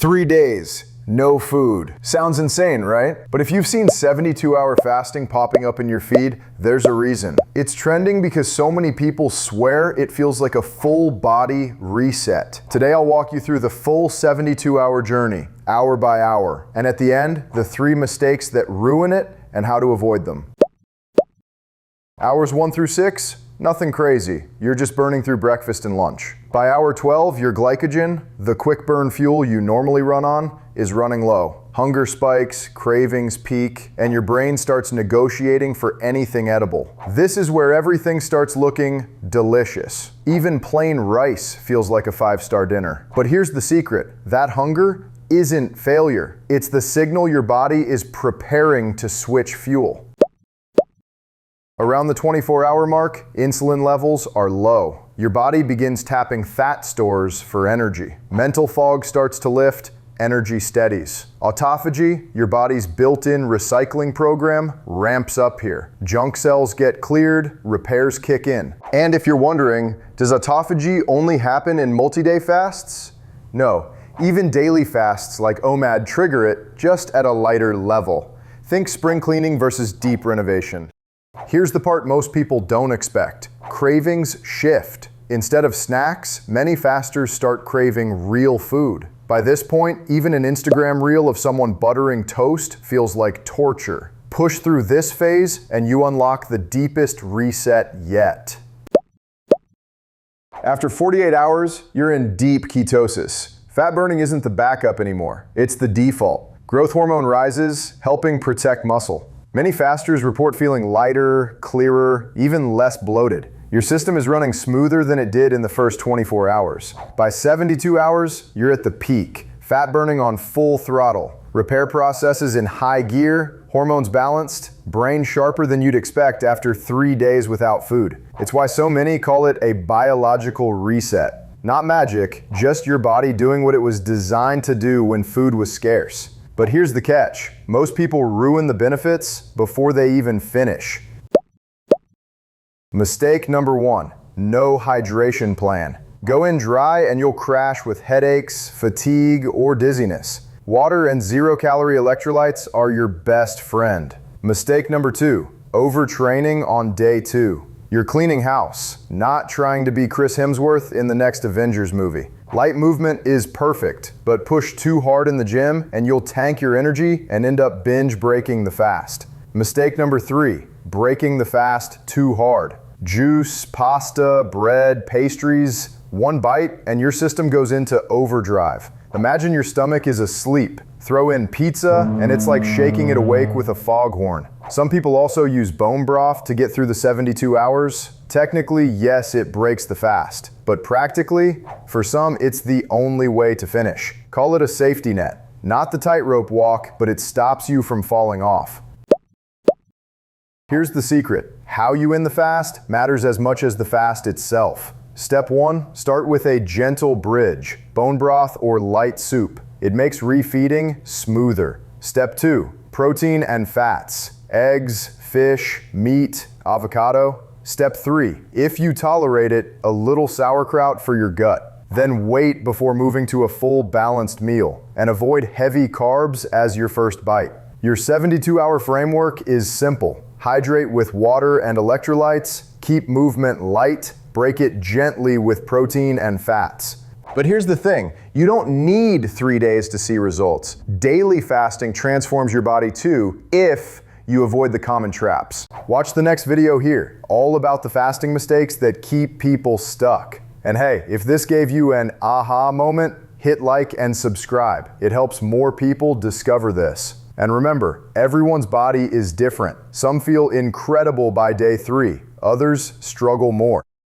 3 days, no food. Sounds insane, right? But if you've seen 72-hour fasting popping up in your feed, there's a reason. It's trending because so many people swear it feels like a full body reset. Today I'll walk you through the full 72-hour journey, hour by hour. And at the end, the 3 mistakes that ruin it and how to avoid them. Hours 1 through 6, nothing crazy. You're just burning through breakfast and lunch. By hour 12, your glycogen, the quick burn fuel you normally run on, is running low. Hunger spikes, cravings peak, and your brain starts negotiating for anything edible. This is where everything starts looking delicious. Even plain rice feels like a 5-star dinner. But here's the secret. That hunger isn't failure. It's the signal your body is preparing to switch fuel. Around the 24-hour mark, insulin levels are low. Your body begins tapping fat stores for energy. Mental fog starts to lift, energy steadies. Autophagy, your body's built-in recycling program, ramps up here. Junk cells get cleared, repairs kick in. And if you're wondering, does autophagy only happen in multi-day fasts? No, even daily fasts like OMAD trigger it, just at a lighter level. Think spring cleaning versus deep renovation. Here's the part most people don't expect. Cravings shift. Instead of snacks, many fasters start craving real food. By this point, even an Instagram reel of someone buttering toast feels like torture. Push through this phase and you unlock the deepest reset yet. After 48 hours, you're in deep ketosis. Fat burning isn't the backup anymore. It's the default. Growth hormone rises, helping protect muscle. Many fasters report feeling lighter, clearer, even less bloated. Your system is running smoother than it did in the first 24 hours. By 72 hours, you're at the peak. Fat burning on full throttle. Repair processes in high gear, hormones balanced, brain sharper than you'd expect after 3 days without food. It's why so many call it a biological reset. Not magic, just your body doing what it was designed to do when food was scarce. But here's the catch. Most people ruin the benefits before they even finish. Mistake number 1, no hydration plan. Go in dry and you'll crash with headaches, fatigue, or dizziness. Water and 0-calorie electrolytes are your best friend. Mistake number 2, overtraining on day 2. You're cleaning house, not trying to be Chris Hemsworth in the next Avengers movie. Light movement is perfect, but push too hard in the gym and you'll tank your energy and end up binge breaking the fast. Mistake number 3, breaking the fast too hard. Juice, pasta, bread, pastries, one bite and your system goes into overdrive. Imagine your stomach is asleep. Throw in pizza and it's like shaking it awake with a foghorn. Some people also use bone broth to get through the 72 hours. Technically, yes, it breaks the fast, but practically, for some, it's the only way to finish. Call it a safety net. Not the tightrope walk, but it stops you from falling off. Here's the secret. How you end the fast matters as much as the fast itself. Step 1, start with a gentle bridge, bone broth or light soup. It makes refeeding smoother. Step 2, protein and fats, eggs, fish, meat, avocado. Step 3, if you tolerate it, a little sauerkraut for your gut. Then wait before moving to a full balanced meal and avoid heavy carbs as your first bite. Your 72-hour framework is simple. Hydrate with water and electrolytes, keep movement light, break it gently with protein and fats. But here's the thing, you don't need 3 days to see results. Daily fasting transforms your body too, if you avoid the common traps. Watch the next video here, all about the fasting mistakes that keep people stuck. And hey, if this gave you an aha moment, hit like and subscribe. It helps more people discover this. And remember, everyone's body is different. Some feel incredible by day 3, others struggle more.